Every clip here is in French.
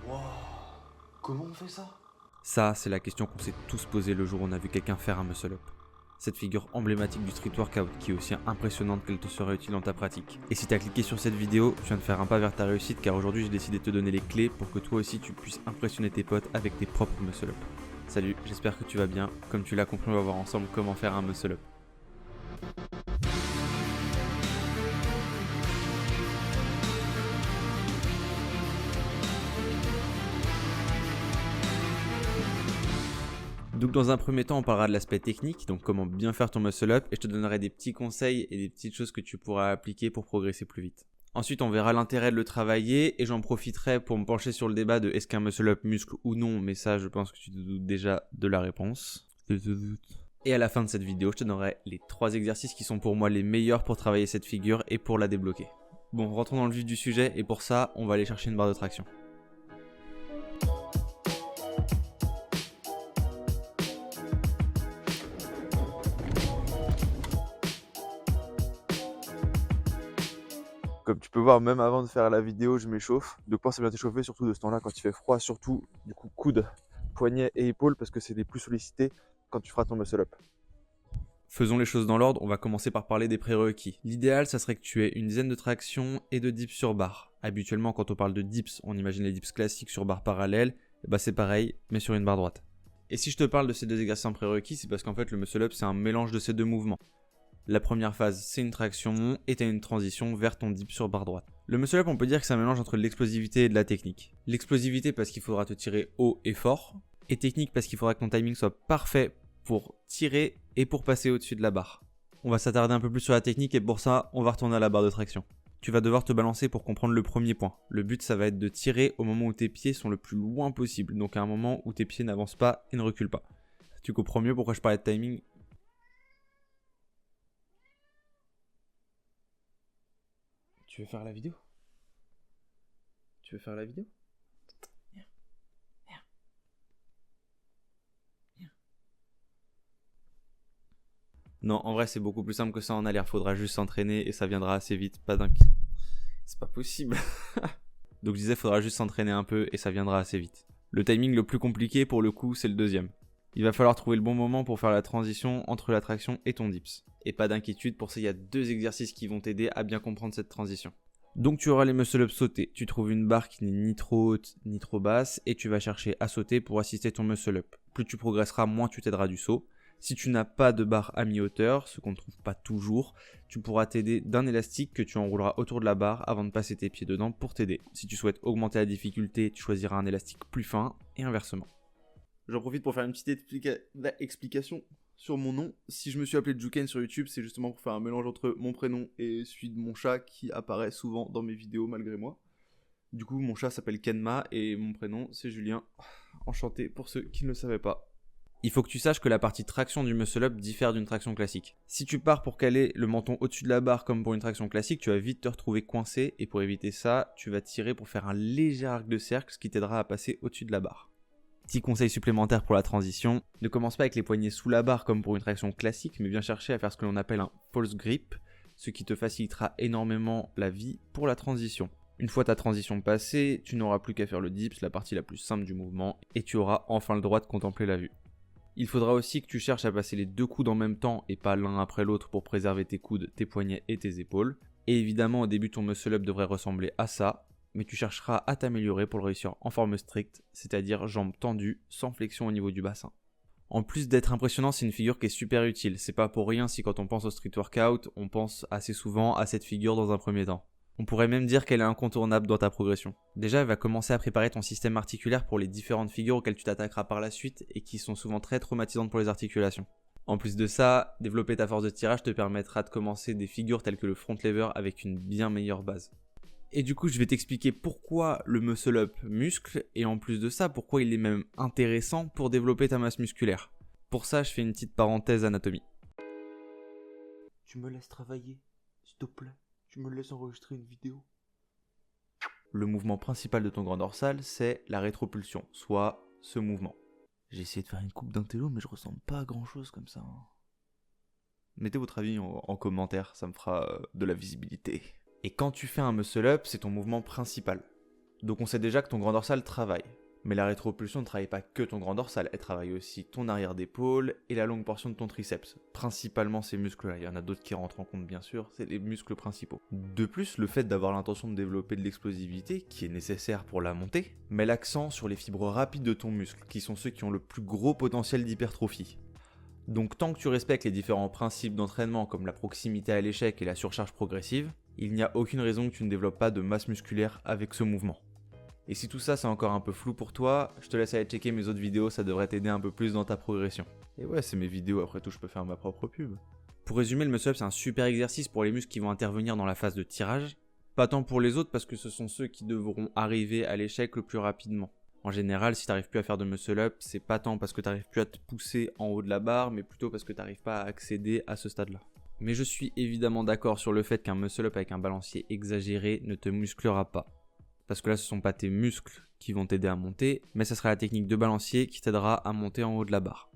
Wow. Comment on fait ça? Ça, c'est la question qu'on s'est tous posée le jour où on a vu quelqu'un faire un muscle-up. Cette figure emblématique du street workout qui est aussi impressionnante qu'elle te sera utile dans ta pratique. Et si t'as cliqué sur cette vidéo, tu viens de faire un pas vers ta réussite car aujourd'hui j'ai décidé de te donner les clés pour que toi aussi tu puisses impressionner tes potes avec tes propres muscle-up. Salut, j'espère que tu vas bien. Comme tu l'as compris, on va voir ensemble comment faire un muscle-up. Donc dans un premier temps, on parlera de l'aspect technique, donc comment bien faire ton muscle-up, et je te donnerai des petits conseils et des petites choses que tu pourras appliquer pour progresser plus vite. Ensuite, on verra l'intérêt de le travailler, et j'en profiterai pour me pencher sur le débat de est-ce qu'un muscle-up muscle ou non, mais ça, je pense que tu te doutes déjà de la réponse. Et à la fin de cette vidéo, je te donnerai les 3 exercices qui sont pour moi les meilleurs pour travailler cette figure et pour la débloquer. Bon, rentrons dans le vif du sujet, et pour ça, on va aller chercher une barre de traction. Comme tu peux voir, même avant de faire la vidéo, je m'échauffe. Donc pense à bien t'échauffer, surtout de ce temps-là quand il fait froid, surtout du coup coude, poignet et épaules parce que c'est les plus sollicités quand tu feras ton muscle-up. Faisons les choses dans l'ordre, on va commencer par parler des prérequis. L'idéal, ça serait que tu aies une dizaine de tractions et de dips sur barre. Habituellement, quand on parle de dips, on imagine les dips classiques sur barre parallèle, et bah c'est pareil, mais sur une barre droite. Et si je te parle de ces deux exercices en prérequis, c'est parce qu'en fait le muscle-up c'est un mélange de ces deux mouvements. La première phase, c'est une traction et tu as une transition vers ton dip sur barre droite. Le muscle-up, on peut dire que c'est un mélange entre l'explosivité et de la technique. L'explosivité parce qu'il faudra te tirer haut et fort, et technique parce qu'il faudra que ton timing soit parfait pour tirer et pour passer au-dessus de la barre. On va s'attarder un peu plus sur la technique et pour ça, on va retourner à la barre de traction. Tu vas devoir te balancer pour comprendre le premier point. Le but, ça va être de tirer au moment où tes pieds sont le plus loin possible, donc à un moment où tes pieds n'avancent pas et ne reculent pas. Tu comprends mieux pourquoi je parlais de timing ? Tu veux faire la vidéo? Tu veux faire la vidéo? Non, en vrai, c'est beaucoup plus simple que ça en a l'air. Faudra juste s'entraîner et ça viendra assez vite. Pas d'un... C'est pas possible. Donc je disais, faudra juste s'entraîner un peu et ça viendra assez vite. Le timing le plus compliqué pour le coup, c'est le deuxième. Il va falloir trouver le bon moment pour faire la transition entre la traction et ton dips. Et pas d'inquiétude, pour ça il y a 2 exercices qui vont t'aider à bien comprendre cette transition. Donc tu auras les muscle-up sautés. Tu trouves une barre qui n'est ni trop haute ni trop basse et tu vas chercher à sauter pour assister ton muscle-up. Plus tu progresseras, moins tu t'aideras du saut. Si tu n'as pas de barre à mi-hauteur, ce qu'on ne trouve pas toujours, tu pourras t'aider d'un élastique que tu enrouleras autour de la barre avant de passer tes pieds dedans pour t'aider. Si tu souhaites augmenter la difficulté, tu choisiras un élastique plus fin et inversement. J'en profite pour faire une petite explication sur mon nom. Si je me suis appelé Juken sur YouTube, c'est justement pour faire un mélange entre mon prénom et celui de mon chat qui apparaît souvent dans mes vidéos malgré moi. Du coup, mon chat s'appelle Kenma et mon prénom c'est Julien. Enchanté pour ceux qui ne le savaient pas. Il faut que tu saches que la partie traction du muscle-up diffère d'une traction classique. Si tu pars pour caler le menton au-dessus de la barre comme pour une traction classique, tu vas vite te retrouver coincé et pour éviter ça, tu vas tirer pour faire un léger arc de cercle, ce qui t'aidera à passer au-dessus de la barre. Petit conseil supplémentaire pour la transition, ne commence pas avec les poignets sous la barre comme pour une traction classique, mais viens chercher à faire ce que l'on appelle un false grip, ce qui te facilitera énormément la vie pour la transition. Une fois ta transition passée, tu n'auras plus qu'à faire le dips, la partie la plus simple du mouvement, et tu auras enfin le droit de contempler la vue. Il faudra aussi que tu cherches à passer les 2 coudes en même temps et pas l'un après l'autre pour préserver tes coudes, tes poignets et tes épaules. Et évidemment au début ton muscle-up devrait ressembler à ça, mais tu chercheras à t'améliorer pour le réussir en forme stricte, c'est-à-dire jambes tendues, sans flexion au niveau du bassin. En plus d'être impressionnant, c'est une figure qui est super utile. C'est pas pour rien si quand on pense au street workout, on pense assez souvent à cette figure dans un premier temps. On pourrait même dire qu'elle est incontournable dans ta progression. Déjà, elle va commencer à préparer ton système articulaire pour les différentes figures auxquelles tu t'attaqueras par la suite et qui sont souvent très traumatisantes pour les articulations. En plus de ça, développer ta force de tirage te permettra de commencer des figures telles que le front lever avec une bien meilleure base. Et du coup, je vais t'expliquer pourquoi le muscle-up muscle et en plus de ça, pourquoi il est même intéressant pour développer ta masse musculaire. Pour ça, je fais une petite parenthèse anatomie. Tu me laisses travailler, s'il te plaît. Tu me laisses enregistrer une vidéo. Le mouvement principal de ton grand dorsal, c'est la rétropulsion, soit ce mouvement. J'ai essayé de faire une coupe d'intello, mais je ressemble pas à grand chose comme ça. Mettez votre avis en commentaire, ça me fera de la visibilité. Et quand tu fais un muscle-up, c'est ton mouvement principal. Donc on sait déjà que ton grand dorsal travaille. Mais la rétropulsion ne travaille pas que ton grand dorsal, elle travaille aussi ton arrière d'épaule et la longue portion de ton triceps. Principalement ces muscles-là, il y en a d'autres qui rentrent en compte bien sûr, c'est les muscles principaux. De plus, le fait d'avoir l'intention de développer de l'explosivité, qui est nécessaire pour la montée, met l'accent sur les fibres rapides de ton muscle, qui sont ceux qui ont le plus gros potentiel d'hypertrophie. Donc tant que tu respectes les différents principes d'entraînement comme la proximité à l'échec et la surcharge progressive, il n'y a aucune raison que tu ne développes pas de masse musculaire avec ce mouvement. Et si tout ça c'est encore un peu flou pour toi, je te laisse aller checker mes autres vidéos, ça devrait t'aider un peu plus dans ta progression. Et ouais, c'est mes vidéos, après tout je peux faire ma propre pub. Pour résumer, le muscle-up c'est un super exercice pour les muscles qui vont intervenir dans la phase de tirage, pas tant pour les autres parce que ce sont ceux qui devront arriver à l'échec le plus rapidement. En général, si t'arrives plus à faire de muscle-up, c'est pas tant parce que t'arrives plus à te pousser en haut de la barre, mais plutôt parce que t'arrives pas à accéder à ce stade-là. Mais je suis évidemment d'accord sur le fait qu'un muscle-up avec un balancier exagéré ne te musclera pas. Parce que là, ce sont pas tes muscles qui vont t'aider à monter, mais ce sera la technique de balancier qui t'aidera à monter en haut de la barre.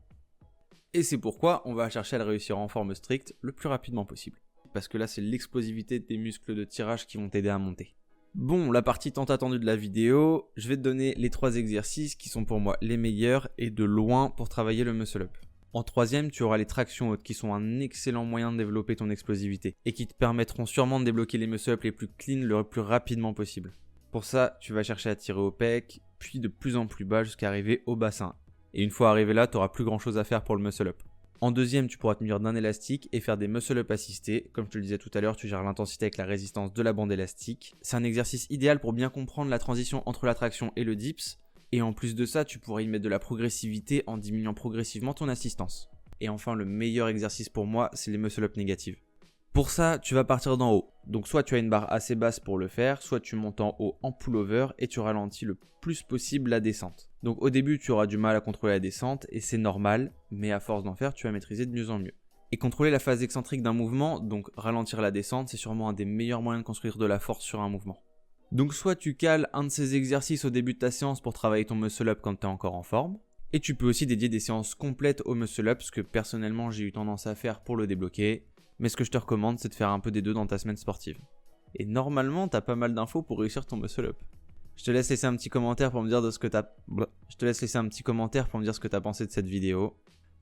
Et c'est pourquoi on va chercher à le réussir en forme stricte le plus rapidement possible. Parce que là, c'est l'explosivité de tes muscles de tirage qui vont t'aider à monter. Bon, la partie tant attendue de la vidéo, je vais te donner les 3 exercices qui sont pour moi les meilleurs et de loin pour travailler le muscle-up. En troisième, tu auras les tractions hautes qui sont un excellent moyen de développer ton explosivité et qui te permettront sûrement de débloquer les muscle-up les plus clean le plus rapidement possible. Pour ça, tu vas chercher à tirer au pec, puis de plus en plus bas jusqu'à arriver au bassin. Et une fois arrivé là, tu n'auras plus grand chose à faire pour le muscle-up. En deuxième, tu pourras te munir d'un élastique et faire des muscle-up assistés. Comme je te le disais tout à l'heure, tu gères l'intensité avec la résistance de la bande élastique. C'est un exercice idéal pour bien comprendre la transition entre la traction et le dips. Et en plus de ça, tu pourras y mettre de la progressivité en diminuant progressivement ton assistance. Et enfin, le meilleur exercice pour moi, c'est les muscle-up négatives. Pour ça, tu vas partir d'en haut. Donc soit tu as une barre assez basse pour le faire, soit tu montes en haut en pullover et tu ralentis le plus possible la descente. Donc au début, tu auras du mal à contrôler la descente et c'est normal, mais à force d'en faire, tu vas maîtriser de mieux en mieux. Et contrôler la phase excentrique d'un mouvement, donc ralentir la descente, c'est sûrement un des meilleurs moyens de construire de la force sur un mouvement. Donc soit tu cales un de ces exercices au début de ta séance pour travailler ton muscle-up quand tu es encore en forme, et tu peux aussi dédier des séances complètes au muscle-up, ce que personnellement j'ai eu tendance à faire pour le débloquer. Mais ce que je te recommande, c'est de faire un peu des deux dans ta semaine sportive. Et normalement, t'as pas mal d'infos pour réussir ton muscle-up. Je te laisse laisser un petit commentaire pour me dire ce que t'as pensé de cette vidéo.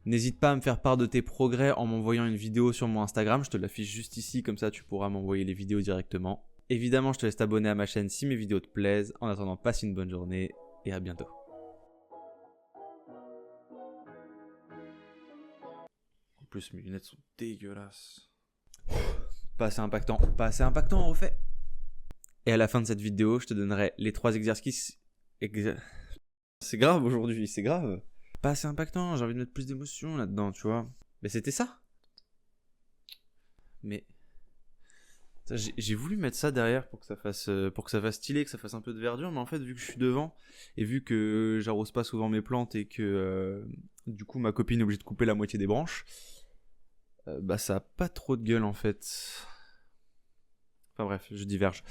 N'hésite pas à me faire part de tes progrès en m'envoyant une vidéo sur mon Instagram. Je te l'affiche juste ici, comme ça tu pourras m'envoyer les vidéos directement. Évidemment, je te laisse t'abonner à ma chaîne si mes vidéos te plaisent. En attendant, passe une bonne journée et à bientôt. En plus, mes lunettes sont dégueulasses. Pas assez impactant, on refait. Et à la fin de cette vidéo, je te donnerai les 3 exercices. C'est grave aujourd'hui, c'est grave. Pas assez impactant, j'ai envie de mettre plus d'émotion là-dedans, tu vois. Mais c'était ça. Mais j'ai voulu mettre ça derrière pour que ça fasse stylé, que ça fasse un peu de verdure, mais en fait vu que je suis devant et vu que j'arrose pas souvent mes plantes et que du coup ma copine est obligée de couper la moitié des branches, bah ça a pas trop de gueule en fait. Enfin bref, je diverge.